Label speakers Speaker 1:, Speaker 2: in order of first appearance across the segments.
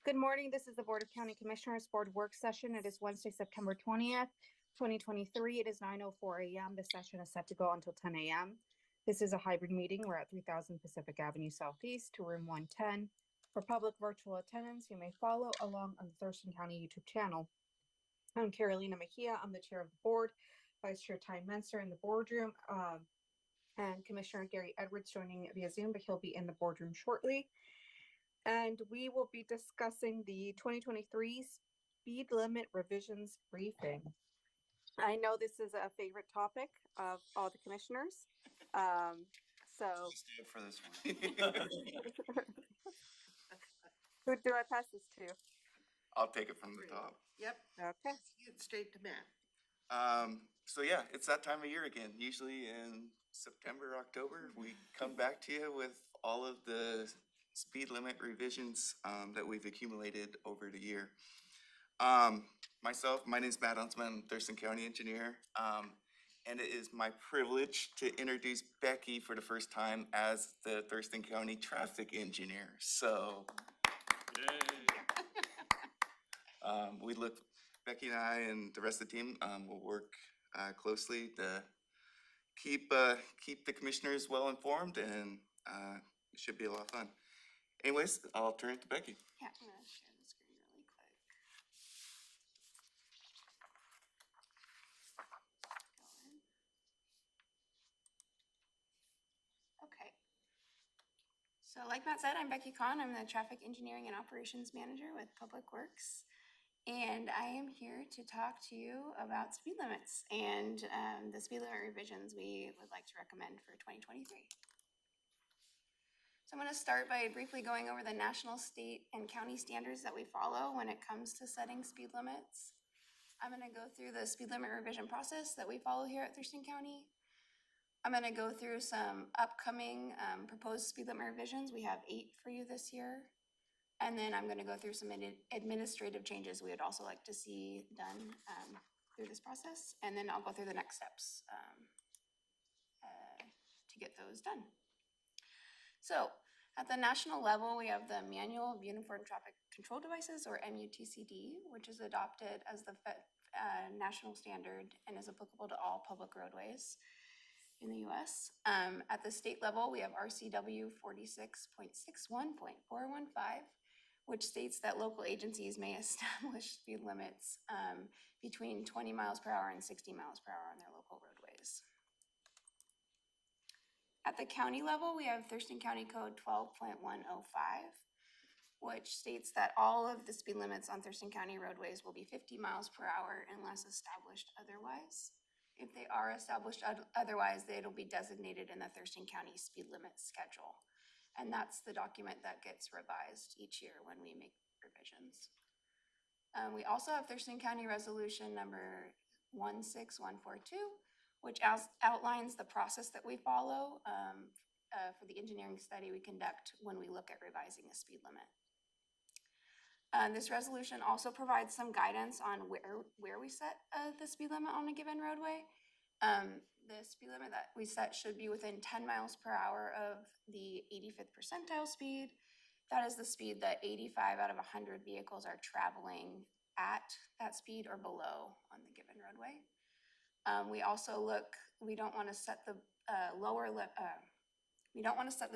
Speaker 1: Good morning. This is the Board of County Commissioners Board Work Session. It is Wednesday, September 20th, 2023. It is 9:04 a.m. The session is set to go until 10 a.m. This is a hybrid meeting. We're at 3000 Pacific Avenue Southeast to room 110. For public virtual attendance, you may follow along on the Thurston County YouTube channel. I'm Carolina Mejia. I'm the chair of the board. Vice Chair Ty Menser in the boardroom, and Commissioner Gary Edwards joining via Zoom, but he'll be in the boardroom shortly. And we will be discussing the 2023 speed limit revisions briefing. I know this is a favorite topic of all the commissioners. So
Speaker 2: For this one.
Speaker 1: who do I pass this to?
Speaker 2: I'll take it from the top.
Speaker 3: Yep.
Speaker 1: Okay.
Speaker 3: Get straight to Matt.
Speaker 2: So yeah, it's that time of year again. Usually in September, October, we come back to you with all of the speed limit revisions that we've accumulated over the year. My name is Matt Huntsman, I'm Thurston County Engineer. And it is my privilege to introduce Becky for the first time as the Thurston County Traffic Engineer. So Becky and I and the rest of the team will work closely to keep the commissioners well informed, and it should be a lot of fun. Anyways, I'll turn it to Becky.
Speaker 4: Yeah, I'm gonna share the screen really quick. Go in. Okay. So like Matt said, I'm Becky Kahn. I'm the Traffic Engineering and Operations Manager with Public Works. And I am here to talk to you about speed limits and the speed limit revisions we would like to recommend for 2023. So I'm going to start by briefly going over the national, state, and county standards that we follow when it comes to setting speed limits. I'm going to go through the speed limit revision process that we follow here at Thurston County. I'm going to go through some upcoming proposed speed limit revisions. We have 8 for you this year. And then I'm going to go through some administrative changes we would also like to see done through this process. And then I'll go through the next steps to get those done. So at the national level, we have the Manual of Uniform Traffic Control Devices, or MUTCD, which is adopted as the national standard and is applicable to all public roadways in the U.S. At the state level, we have RCW 46.61.415, which states that local agencies may establish speed limits between 20 miles per hour and 60 miles per hour on their local roadways. At the county level, we have Thurston County Code 12.105, which states that all of the speed limits on Thurston County roadways will be 50 miles per hour unless established otherwise. If they are established otherwise, it'll be designated in the Thurston County Speed Limit Schedule. And that's the document that gets revised each year when we make revisions. We also have Thurston County Resolution number 16142, which outlines the process that we follow for the engineering study we conduct when we look at revising a speed limit. This resolution also provides some guidance on where we set the speed limit on a given roadway. The speed limit that we set should be within 10 miles per hour of the 85th percentile speed. That is the speed that 85 out of 100 vehicles are traveling at that speed or below on the given roadway. We also we don't want to set the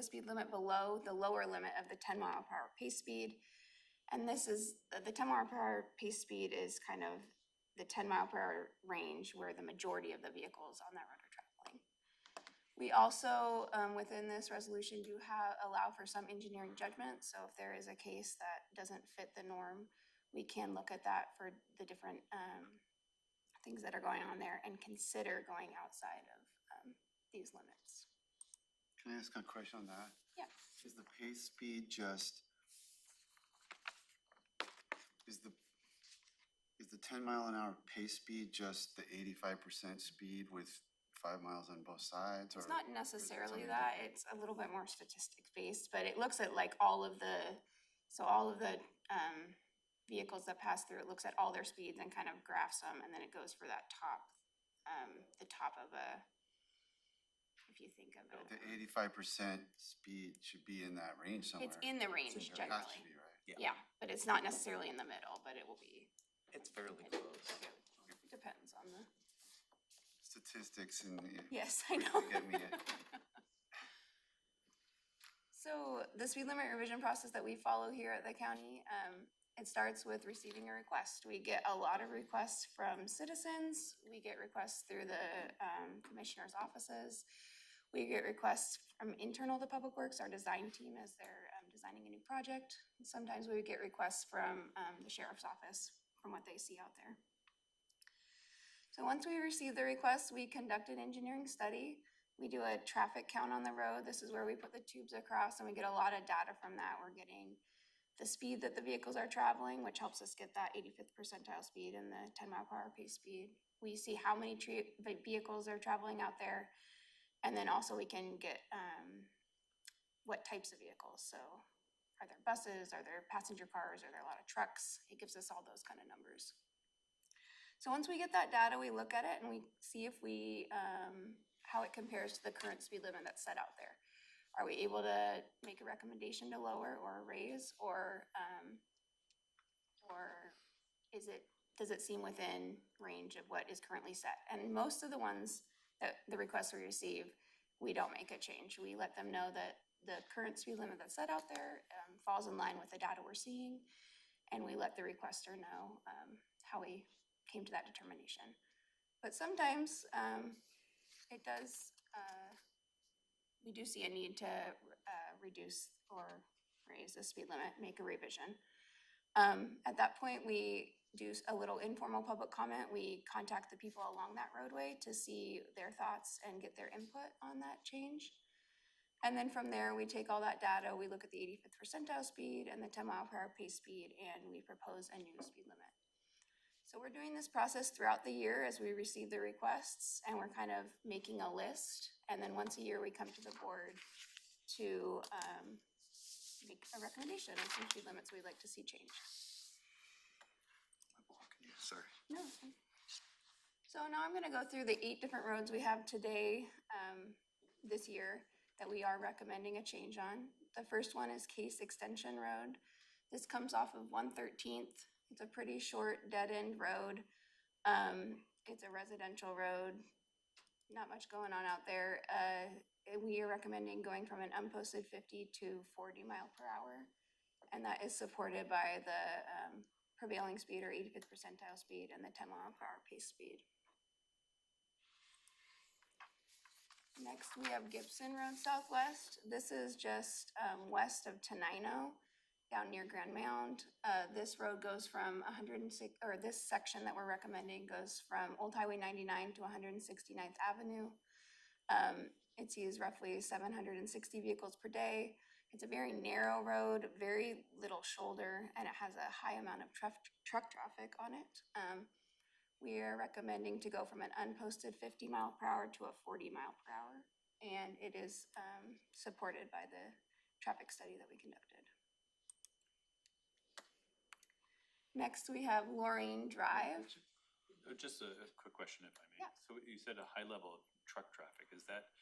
Speaker 4: speed limit below the lower limit of the 10 mile per hour pace speed. And this is, the 10 mile per hour pace speed is kind of the 10 mile per hour range where the majority of the vehicles on that road are traveling. We also, within this resolution, do allow for some engineering judgment. So if there is a case that doesn't fit the norm, we can look at that for the different things that are going on there and consider going outside of these limits.
Speaker 5: Can I ask a question on that?
Speaker 4: Yeah.
Speaker 5: Is the pace speed just, is the 10 mile an hour pace speed just the 85% speed with 5 miles on both sides? Or
Speaker 4: it's not necessarily that. It's a little bit more statistics based, but it looks at like all of the vehicles that pass through. It looks at all their speeds and kind of graphs them, and then it goes for that the top of a, if you think of it.
Speaker 5: The 85% speed should be in that range somewhere.
Speaker 4: It's in the range
Speaker 5: It has to
Speaker 4: generally.
Speaker 5: be, right?
Speaker 4: Yeah, but it's not necessarily in the middle, but it will be,
Speaker 2: It's fairly close.
Speaker 4: it depends on the,
Speaker 5: Statistics and.
Speaker 4: yes, I know.
Speaker 5: Get me.
Speaker 4: So the speed limit revision process that we follow here at the county, it starts with receiving a request. We get a lot of requests from citizens. We get requests through the commissioner's offices. We get requests from internal to Public Works, our design team, as they're designing a new project. Sometimes we get requests from the sheriff's office from what they see out there. So once we receive the request, we conduct an engineering study. We do a traffic count on the road. This is where we put the tubes across, and we get a lot of data from that. We're getting the speed that the vehicles are traveling, which helps us get that 85th percentile speed and the 10-mile-per-hour pace speed. We see how many vehicles are traveling out there, and then also we can get what types of vehicles. So are there buses, are there passenger cars, are there a lot of trucks? It gives us all those kind of numbers. So once we get that data, we look at it and we see if we, how it compares to the current speed limit that's set out there. Are we able to make a recommendation to lower or raise, or does it seem within range of what is currently set? And most of the ones that the requests we receive, we don't make a change. We let them know that the current speed limit that's set out there falls in line with the data we're seeing, and we let the requester know how we came to that determination. But sometimes it does, we do see a need to reduce or raise the speed limit, make a revision. At that point, we do a little informal public comment. We contact the people along that roadway to see their thoughts and get their input on that change. And then from there, we take all that data, we look at the 85th percentile speed and the 10-mile-per-hour pace speed, and we propose a new speed limit. So we're doing this process throughout the year as we receive the requests, and we're kind of making a list. And then once a year, we come to the board to make a recommendation on some speed limits we'd like to see changed.
Speaker 2: I'm blocking you, sorry.
Speaker 4: No, it's fine. So now I'm gonna go through the 8 different roads we have today, this year, that we are recommending a change on. The first one is Case Extension Road. This comes off of 113th. It's a pretty short dead-end road. It's a residential road, not much going on out there. We are recommending going from an unposted 50 to 40 mile per hour. And that is supported by the prevailing speed or 85th percentile speed and the 10-mile-per-hour pace speed. Next, we have Gibson Rd Southwest. This is just west of Tenino, down near Grand Mound. This road goes from 106, or this section that we're recommending goes from Old Highway 99 to 169th Avenue. It sees roughly 760 vehicles per day. It's a very narrow road, very little shoulder, and it has a high amount of truck traffic on it. We are recommending to go from an unposted 50 mile per hour to a 40 mile per hour. And it is supported by the traffic study that we conducted. Next, we have Lorraine Drive.
Speaker 3: Just a quick question, if I may.
Speaker 4: Yeah.
Speaker 3: So you said a high level of truck traffic. Is that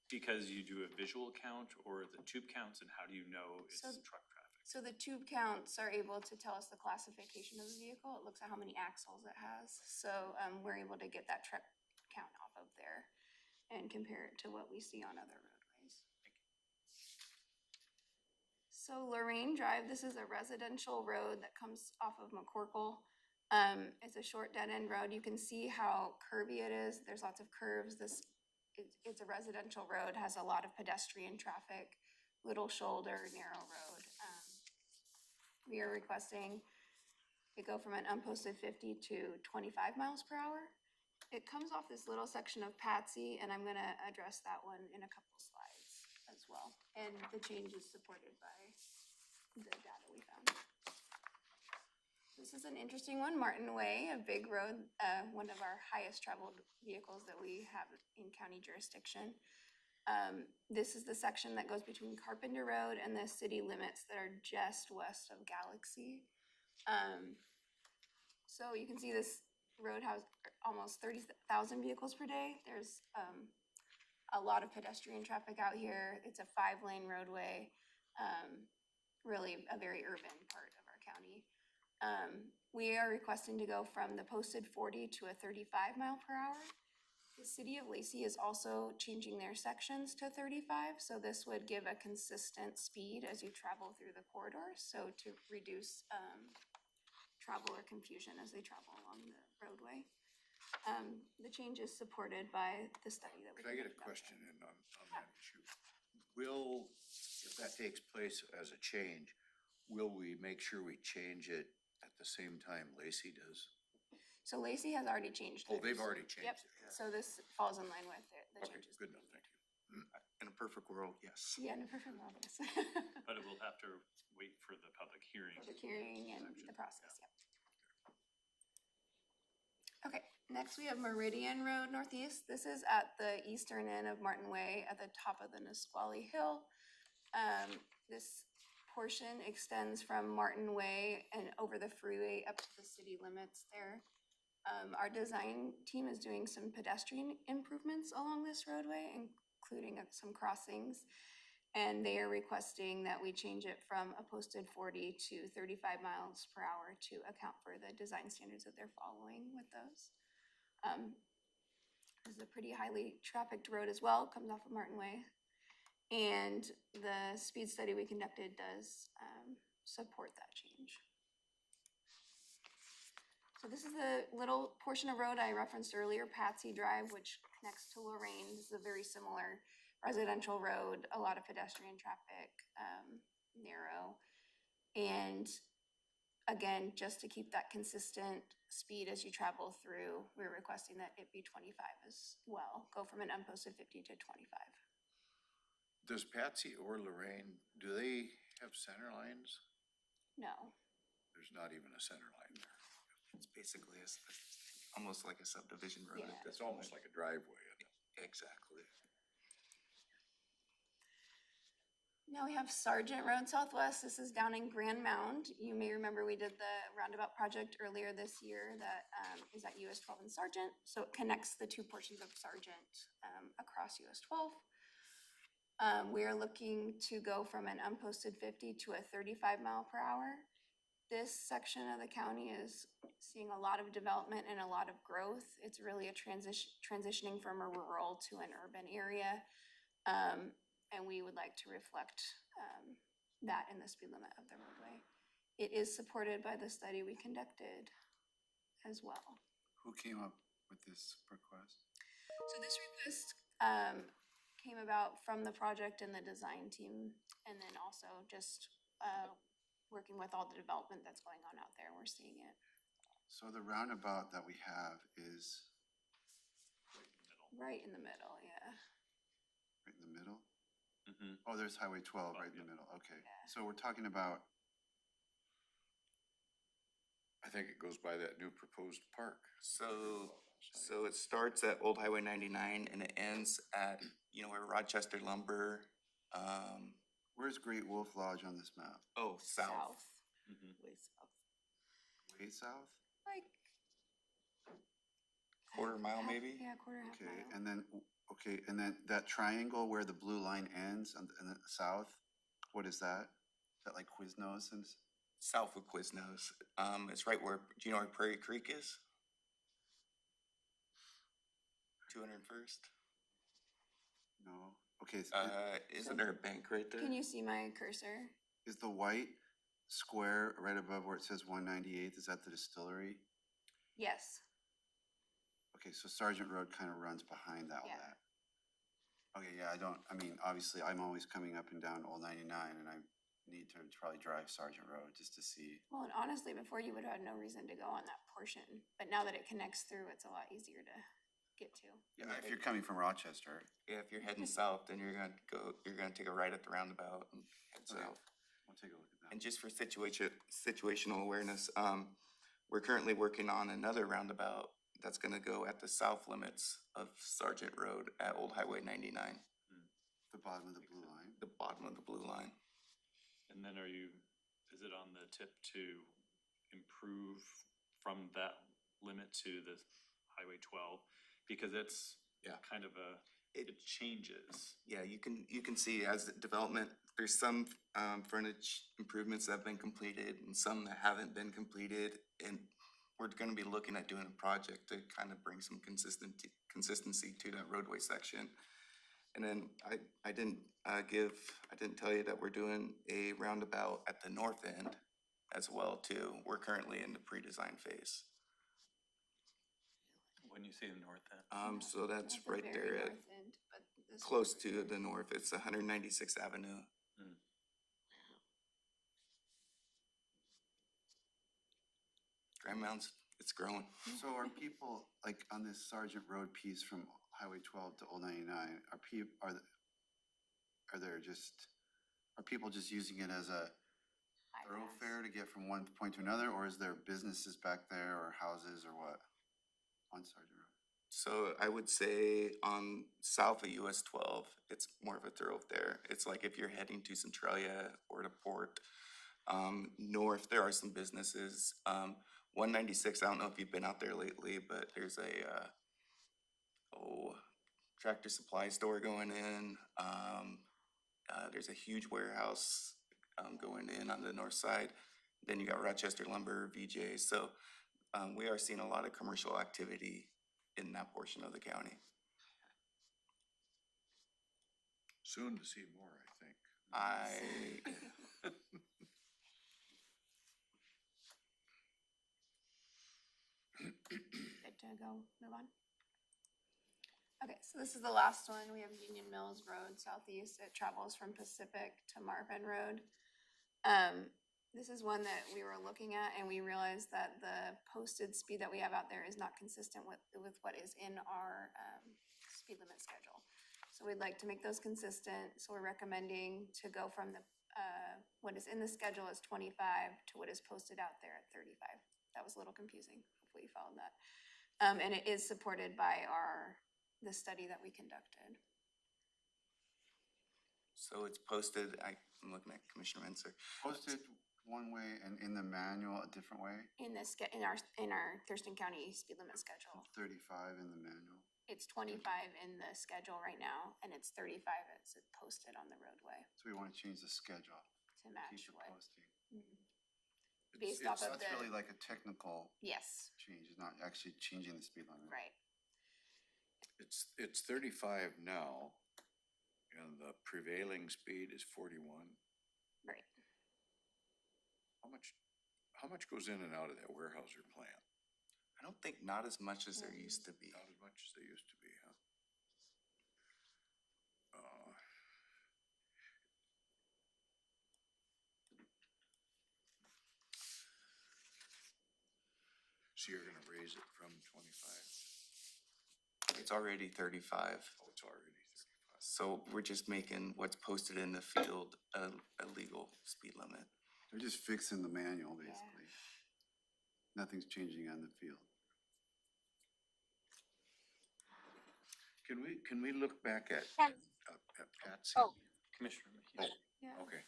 Speaker 3: because you do a visual count or the tube counts, and how do you know it's
Speaker 4: So-
Speaker 3: truck traffic?
Speaker 4: So the tube counts are able to tell us the classification of the vehicle. It looks at how many axles it has. So we're able to get that truck count off of there and compare it to what we see on other roadways. So Lorraine Drive, this is a residential road that comes off of McCorkle. It's a short dead-end road. You can see how curvy it is. There's lots of curves. It's a residential road, has a lot of pedestrian traffic, little shoulder, narrow road. We are requesting it go from an unposted 50 to 25 miles per hour. It comes off this little section of Patsy, and I'm gonna address that one in a couple slides as well. And the change is supported by the data we found. This is an interesting one, Martin Way, a big road, one of our highest traveled vehicles that we have in county jurisdiction. This is the section that goes between Carpenter Road and the city limits that are just west of Galaxy. So you can see this road has almost 30,000 vehicles per day. There's a lot of pedestrian traffic out here. It's a 5-lane roadway. really a very urban part of our county. We are requesting to go from the posted 40 to a 35 mph. The city of Lacey is also changing their sections to 35, so this would give a consistent speed as you travel through the corridors, so to reduce travel or confusion as they travel along the roadway. The change is supported by the study that we.
Speaker 6: Could I get a question in on that issue? Will, if that takes place as a change, will we make sure we change it at the same time Lacey does?
Speaker 4: So Lacey has already changed
Speaker 6: Oh, they've
Speaker 4: theirs.
Speaker 6: already changed
Speaker 4: Yep,
Speaker 6: it.
Speaker 4: so this falls in line with the
Speaker 6: Okay,
Speaker 4: changes.
Speaker 6: good enough, thank you.
Speaker 2: In a perfect world, yes.
Speaker 4: Yeah, no, perfect, well, yes.
Speaker 3: But it will have to wait for the public hearing.
Speaker 4: Public hearing and the process, yep. Okay, next we have Meridian Road Northeast. This is at the eastern end of Martin Way at the top of the Nisqually Hill. This portion extends from Martin Way and over the freeway up to the city limits there. Our design team is doing some pedestrian improvements along this roadway, including some crossings. And they are requesting that we change it from a posted 40 to 35 mph to account for the design standards that they're following with those. This is a pretty highly trafficked road as well, comes off of Martin Way. And the speed study we conducted does support that change. So this is the little portion of road I referenced earlier, Patsy Drive, which connects to Lorraine. This is a very similar residential road, a lot of pedestrian traffic, narrow. And again, just to keep that consistent speed as you travel through, we're requesting that it be 25 as well. Go from an unposted 50 to 25.
Speaker 6: Does Patsy or Lorraine, do they have center lines?
Speaker 4: No.
Speaker 6: There's not even a center line there.
Speaker 2: It's basically almost like a subdivision road.
Speaker 4: Yeah.
Speaker 2: at this
Speaker 6: It's almost
Speaker 2: point.
Speaker 6: like a driveway.
Speaker 2: Exactly.
Speaker 4: Now we have Sargent Road Southwest. This is down in Grand Mound. You may remember we did the roundabout project earlier this year that is at US 12 and Sargent. So it connects the two portions of Sargent across US 12. We are looking to go from an unposted 50 to a 35 mph. This section of the county is seeing a lot of development and a lot of growth. It's really a transitioning from a rural to an urban area. And we would like to reflect that in the speed limit of the roadway. It is supported by the study we conducted as well.
Speaker 5: Who came up with this request?
Speaker 4: So this request came about from the project and the design team, and then also just working with all the development that's going on out there. We're seeing it.
Speaker 5: So the roundabout that we have is
Speaker 4: Right in the middle, yeah.
Speaker 5: right in the middle?
Speaker 3: Mhm.
Speaker 5: Oh, there's Highway 12
Speaker 3: Oh,
Speaker 5: right in the
Speaker 3: yeah.
Speaker 5: middle, okay.
Speaker 4: Yeah.
Speaker 5: So we're talking about,
Speaker 6: I think it goes by that new proposed park.
Speaker 2: So it starts at Old Highway 99 and it ends at, where Rochester Lumber,
Speaker 5: where's Great Wolf Lodge on this map?
Speaker 2: south.
Speaker 3: Mhm.
Speaker 1: Way south.
Speaker 5: Way south?
Speaker 4: Like.
Speaker 2: Quarter mile
Speaker 4: half-
Speaker 2: maybe?
Speaker 4: Yeah, quarter, half
Speaker 5: Okay,
Speaker 4: mile.
Speaker 5: and then that triangle where the blue line ends on the south, what is that? Is that like Quiznos and?
Speaker 2: South of Quiznos. It's right where, do you know where Prairie Creek is? 201st?
Speaker 5: No, okay,
Speaker 2: Isn't there a bank right there?
Speaker 4: Can you see my cursor?
Speaker 5: is the white square right above where it says 198th, is that the distillery?
Speaker 4: Yes.
Speaker 5: Okay, so Sargent Road kind of runs behind all
Speaker 4: Yeah.
Speaker 5: that. Okay, yeah, obviously, I'm always coming up and down Old 99 and I need to probably drive Sargent Road just to see.
Speaker 4: Well, and honestly, before you would have had no reason to go on that portion, but now that it connects through, it's a lot easier to get to.
Speaker 5: Yeah, if you're coming from Rochester.
Speaker 2: Yeah, if you're heading south, then you're gonna take a right at the roundabout and head
Speaker 5: Okay.
Speaker 2: south.
Speaker 5: We'll take a look at that.
Speaker 2: And just for situational awareness, we're currently working on another roundabout that's gonna go at the south limits of Sargent Road at Old Highway 99,
Speaker 5: The bottom of the blue line.
Speaker 2: the bottom of the blue line.
Speaker 3: And then is it on the tip to improve from that limit to the Highway 12? Because it's
Speaker 6: Yeah.
Speaker 3: kind of it changes.
Speaker 2: Yeah, you can see as the development, there's some frontage improvements that have been completed and some that haven't been completed. And we're gonna be looking at doing a project to kind of bring some consistency to that roadway section. And then I didn't tell you that we're doing a roundabout at the north end as well too. We're currently in the pre-design phase.
Speaker 3: When you say the north end,
Speaker 2: So that's
Speaker 4: the
Speaker 2: right
Speaker 4: very
Speaker 2: there at,
Speaker 4: north end, but this
Speaker 2: close
Speaker 4: one
Speaker 2: to
Speaker 4: right
Speaker 2: the north. It's 196th Avenue. Grand Mounds, it's growing.
Speaker 5: So are people, like, on this Sargent Road piece from Highway 12 to Old 99, are people just using it as a
Speaker 4: bypass.
Speaker 5: thoroughfare to get from one point to another, or is there businesses back there or houses or what on Sargent Road?
Speaker 2: So I would say on south of US 12, it's more of a thoroughfare. It's like if you're heading to Centralia or to Port. North, there are some businesses. 196, I don't know if you've been out there lately, but there's a tractor supply store going in. There's a huge warehouse going in on the north side. Then you got Rochester Lumber, VJ. So we are seeing a lot of commercial activity in that portion of the county.
Speaker 6: Soon to see more, I think.
Speaker 4: Good to go, move on. Okay, so this is the last one. We have Union Mills Road southeast. It travels from Pacific to Marvin Road. This is one that we were looking at and we realized that the posted speed that we have out there is not consistent with what is in our speed limit schedule. So we'd like to make those consistent. So we're recommending to go from the what is in the schedule as 25 to what is posted out there at 35. That was a little confusing. Hopefully you followed that. And it is supported by the study that we conducted.
Speaker 2: So it's posted, I'm looking at Commissioner Menser.
Speaker 5: Posted one way and in the manual a different way?
Speaker 4: In our Thurston County speed limit schedule.
Speaker 5: 35 in the manual.
Speaker 4: It's 25 in the schedule right now, and it's 35 as it posted on the roadway
Speaker 5: So we want to change the schedule.
Speaker 4: to match
Speaker 5: Keep it
Speaker 4: what.
Speaker 5: posting.
Speaker 4: Based off
Speaker 5: So
Speaker 4: of
Speaker 5: that's really
Speaker 4: the,
Speaker 5: like a technical
Speaker 4: yes,
Speaker 5: change, it's not actually changing the speed limit.
Speaker 4: right.
Speaker 6: It's 35 now, and the prevailing speed is 41.
Speaker 4: Right.
Speaker 6: How much goes in and out of that Weyerhaeuser plant?
Speaker 2: I don't think not as much as there used to be.
Speaker 6: Not as much as they used to be, huh? So you're gonna raise it from 25?
Speaker 2: It's already 35.
Speaker 6: Oh, it's already 35.
Speaker 2: So we're just making what's posted in the field a legal speed limit.
Speaker 5: They're just fixing the manual, basically. Nothing's changing on the field.
Speaker 6: Can we look back at Patsy?
Speaker 1: Oh.
Speaker 3: Commissioner Mejia.
Speaker 4: Yeah.
Speaker 6: Okay.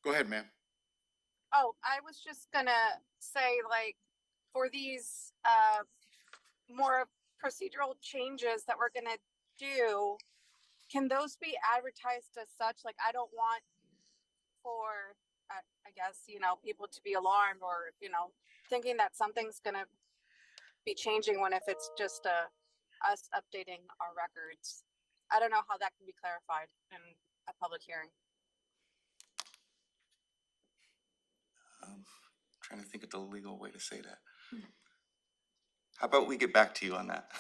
Speaker 6: Go ahead, ma'am.
Speaker 1: Oh, I was just gonna say, like, for these more procedural changes that we're gonna do, can those be advertised as such? Like, I don't want for, I guess, people to be alarmed or, thinking that something's gonna be changing when if it's just us updating our records. I don't know how that can be clarified in a public hearing.
Speaker 2: Trying to think of the legal way to say that. How about we get back to you on that?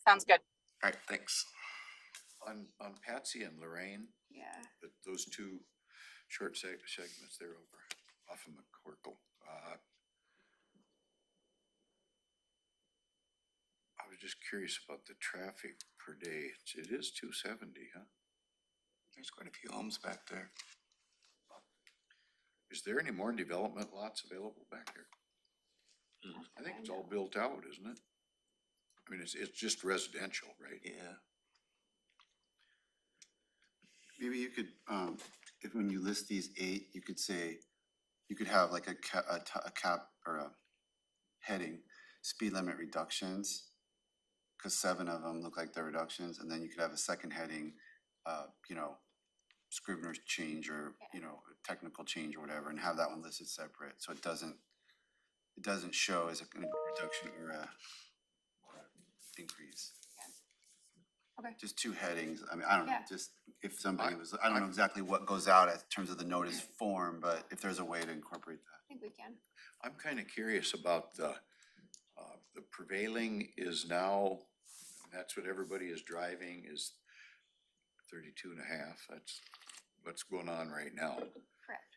Speaker 1: Sounds good.
Speaker 2: All right, thanks.
Speaker 6: On Patsy and Lorraine,
Speaker 4: Yeah.
Speaker 6: those two short segments there over off of McCorkle. I was just curious about the traffic per day. It is 270, huh?
Speaker 2: There's quite a few homes back there.
Speaker 6: Is there any more development lots available back there? I think it's all built out, isn't it? I mean, it's just residential, right?
Speaker 2: Yeah.
Speaker 5: Maybe you could, if when you list these 8, you could say, you could have like a cap or a heading speed limit reductions, because 7 of them look like they're reductions, and then you could have a second heading, you know, Scrivener's change or, you know, a technical change or whatever, and have that one listed separate, so it doesn't show as a reduction or a increase.
Speaker 4: Okay.
Speaker 5: Just 2 headings, I mean, I don't know,
Speaker 4: Yeah.
Speaker 5: just if somebody was, I don't know exactly what goes out in terms of the notice form, but if there's a way to incorporate that.
Speaker 4: I think we can.
Speaker 6: I'm kind of curious about the prevailing is now, that's what everybody is driving, is 32 and a half. That's what's going on right now.
Speaker 4: Correct.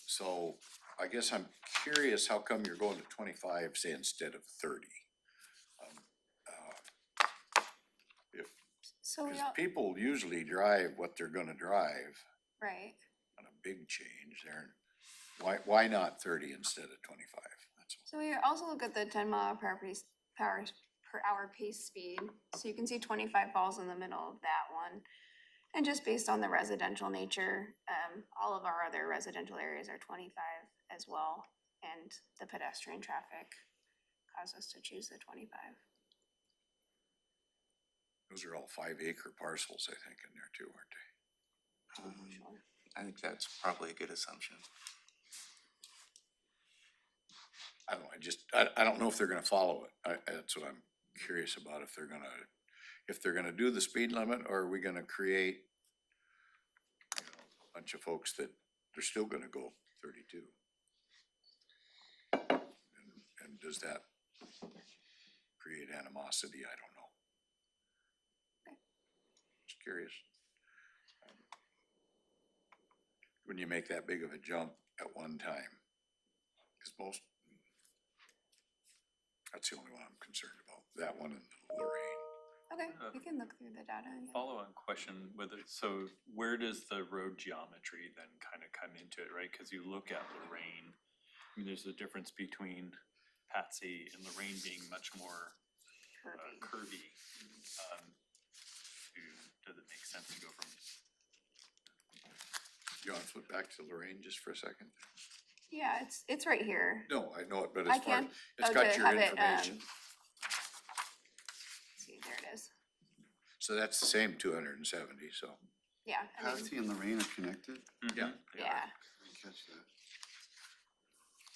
Speaker 6: So I guess I'm curious, how come you're going to 25, say, instead of 30? If,
Speaker 4: So we
Speaker 6: because
Speaker 4: all,
Speaker 6: people usually drive what they're gonna drive
Speaker 4: right.
Speaker 6: on a big change there. Why not 30 instead of 25? That's all.
Speaker 4: So we also look at the 10 mile per hour pace speed. So you can see 25 falls in the middle of that one. And just based on the residential nature, all of our other residential areas are 25 as well. And the pedestrian traffic caused us to choose the 25.
Speaker 6: Those are all 5-acre parcels, I think, in there too, aren't they?
Speaker 4: Sure.
Speaker 2: I think that's probably a good assumption.
Speaker 6: I don't know, I don't know if they're gonna follow it. That's what I'm curious about, if they're gonna do the speed limit, or are we gonna create, you know, a bunch of folks that they're still gonna go 32? And does that create animosity? I don't know. Just curious. When you make that big of a jump at one time, because that's the only one I'm concerned about, that one and Lorraine.
Speaker 4: Okay, we can look through the data. Yeah.
Speaker 3: Follow-on question, so where does the road geometry then kind of come into it, right? Because you look at Lorraine, I mean, there's a difference between Patsy and Lorraine being much more curvy. Does it make sense to go from?
Speaker 6: You want to flip back to Lorraine just for a second?
Speaker 4: Yeah, it's right here.
Speaker 6: No, I know it, but
Speaker 4: I
Speaker 6: as far,
Speaker 4: can.
Speaker 6: it's
Speaker 4: Oh,
Speaker 6: got
Speaker 4: to
Speaker 6: your
Speaker 4: have it,
Speaker 6: information.
Speaker 4: See, there it is.
Speaker 6: So that's the same 270, so.
Speaker 4: Yeah. I mean,
Speaker 5: Patsy and Lorraine are connected?
Speaker 6: Yeah.
Speaker 4: yeah.
Speaker 5: I didn't catch that.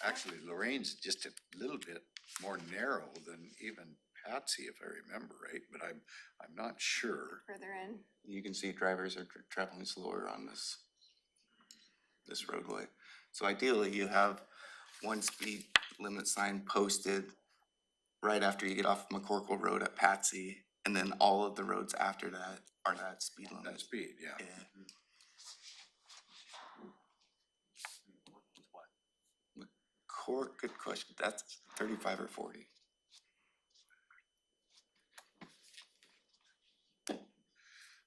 Speaker 6: Actually, Lorraine's just a little bit more narrow than even Patsy, if I remember right, but I'm not sure.
Speaker 4: Further in.
Speaker 2: You can see drivers are traveling slower on this roadway. So ideally, you have one speed limit sign posted right after you get off McCorkle Road at Patsy, and then all of the roads after that are that speed limit.
Speaker 6: That speed, yeah.
Speaker 2: Yeah. Good question. That's 35 or 40.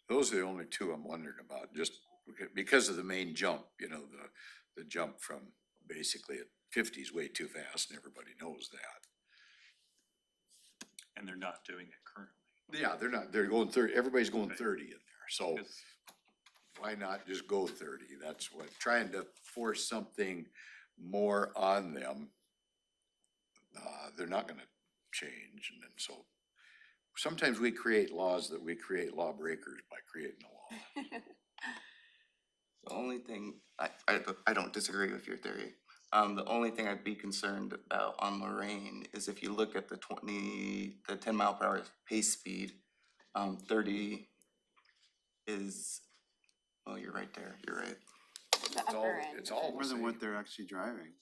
Speaker 6: Those are the only two I'm wondering about, just because of the main jump, you know, the jump from basically at 50 is way too fast, and everybody knows that.
Speaker 3: And they're not doing it currently.
Speaker 6: Yeah, they're going 30, everybody's going 30 in there, so
Speaker 3: Because
Speaker 6: why not just go 30? That's what, trying to force something more on them, they're not gonna change, and then so sometimes we create laws that we create lawbreakers by creating a law.
Speaker 2: The only thing, I don't disagree with your theory. The only thing I'd be concerned about on Lorraine is if you look at the 10 mile per hour pace speed, 30 is, well, you're right there, you're right.
Speaker 4: The upper end.
Speaker 6: It's all
Speaker 5: More
Speaker 6: the
Speaker 5: than what
Speaker 6: same.
Speaker 5: they're actually driving.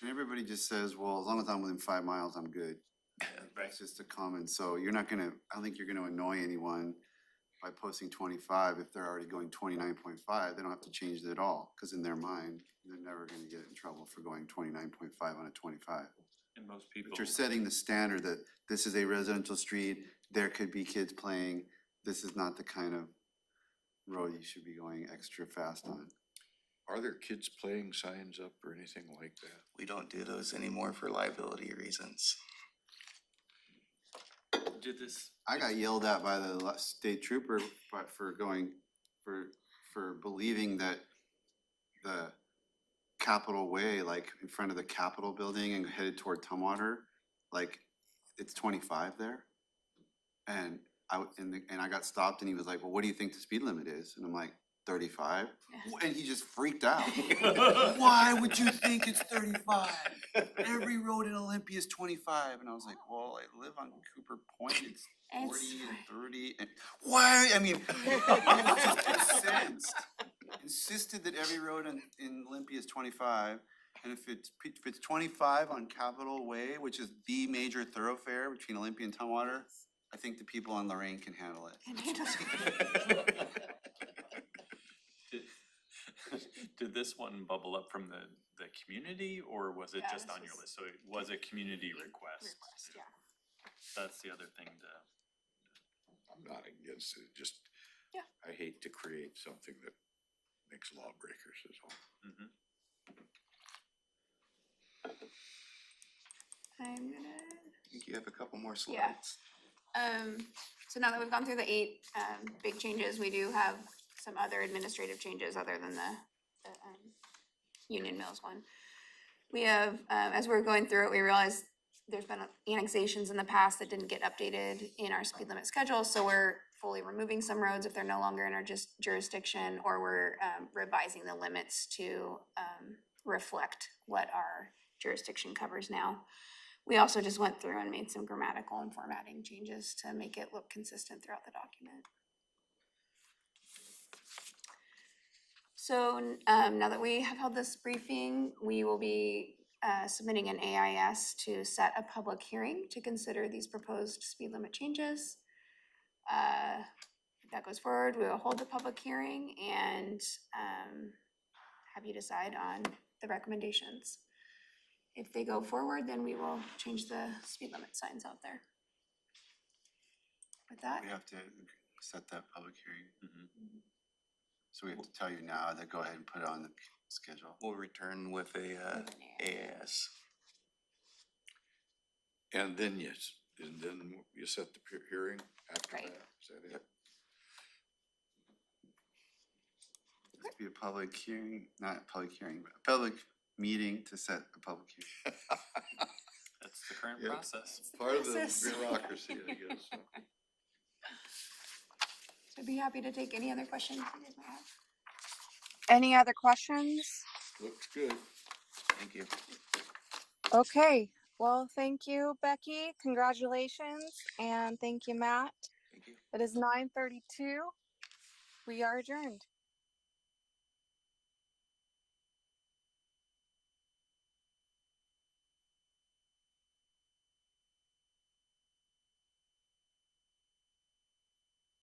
Speaker 5: And everybody just says, well, as long as I'm within 5 miles, I'm good. That's just a common, so you're not gonna, I don't think you're gonna annoy anyone by posting 25 if they're already going 29.5. They don't have to change it at all, because in their mind, they're never gonna get in trouble for going 29.5 on a 25.
Speaker 3: and most people.
Speaker 5: But you're setting the standard that this is a residential street, there could be kids playing, this is not the kind of road you should be going extra fast on.
Speaker 6: Are there kids playing signs up or anything like that?
Speaker 2: We don't do those anymore for liability reasons.
Speaker 3: Did this,
Speaker 5: I got yelled at by the state trooper for going, for believing that the Capitol Way, like in front of the Capitol building and headed toward Tumwater, like, it's 25 there. And and I got stopped and he was like, well, what do you think the speed limit is? And I'm like, 35. And he just freaked out. Why would you think it's 35? Every road in Olympia is 25. And I was like, well, I live on Cooper Point. It's 40 and 30. And why? I mean, he was just incensed. Insisted that every road in Olympia is 25. And if it's 25 on Capitol Way, which is the major thoroughfare between Olympia and Tumwater, I think the people on Lorraine can handle it.
Speaker 3: Did this one bubble up from the community, or was it
Speaker 4: Yeah,
Speaker 3: just
Speaker 4: this
Speaker 3: on your
Speaker 4: was-
Speaker 3: list? So it was a community request.
Speaker 4: Yeah.
Speaker 3: That's the other thing to,
Speaker 6: I'm not against it, just,
Speaker 4: Yeah.
Speaker 6: I hate to create something that makes lawbreakers is all.
Speaker 3: mhm.
Speaker 4: I'm gonna.
Speaker 2: I think you have a couple more
Speaker 4: Yeah.
Speaker 2: slides.
Speaker 4: So now that we've gone through the 8 big changes, we do have some other administrative changes other than the Union Mills one. We have, as we're going through it, we realized there's been annexations in the past that didn't get updated in our speed limit schedule, so we're fully removing some roads if they're no longer in our jurisdiction, or we're revising the limits to reflect what our jurisdiction covers now. We also just went through and made some grammatical and formatting changes to make it look consistent throughout the document. So now that we have held this briefing, we will be submitting an AIS to set a public hearing to consider these proposed speed limit changes. If that goes forward, we will hold the public hearing and have you decide on the recommendations. If they go forward, then we will change the speed limit signs out there. With that,
Speaker 5: We have to set that public hearing.
Speaker 3: Mhm.
Speaker 5: So we have to tell you now to go ahead and put it on the schedule.
Speaker 2: We'll return with a AS.
Speaker 6: And then you set the hearing after
Speaker 4: Right.
Speaker 6: that, is that it?
Speaker 5: It'd be a public hearing, not a public hearing, but a public meeting to set a public hearing.
Speaker 3: That's the current
Speaker 6: Yeah.
Speaker 3: process.
Speaker 4: it's the
Speaker 6: Part of the
Speaker 4: process.
Speaker 6: bureaucracy, I guess.
Speaker 4: So I'd be happy to take any other questions you guys might have.
Speaker 1: Any other questions?
Speaker 6: Looks good.
Speaker 2: Thank you.
Speaker 1: Okay, well, thank you, Becky. Congratulations. And thank you, Matt.
Speaker 2: Thank you.
Speaker 1: It is 9:32. We are adjourned.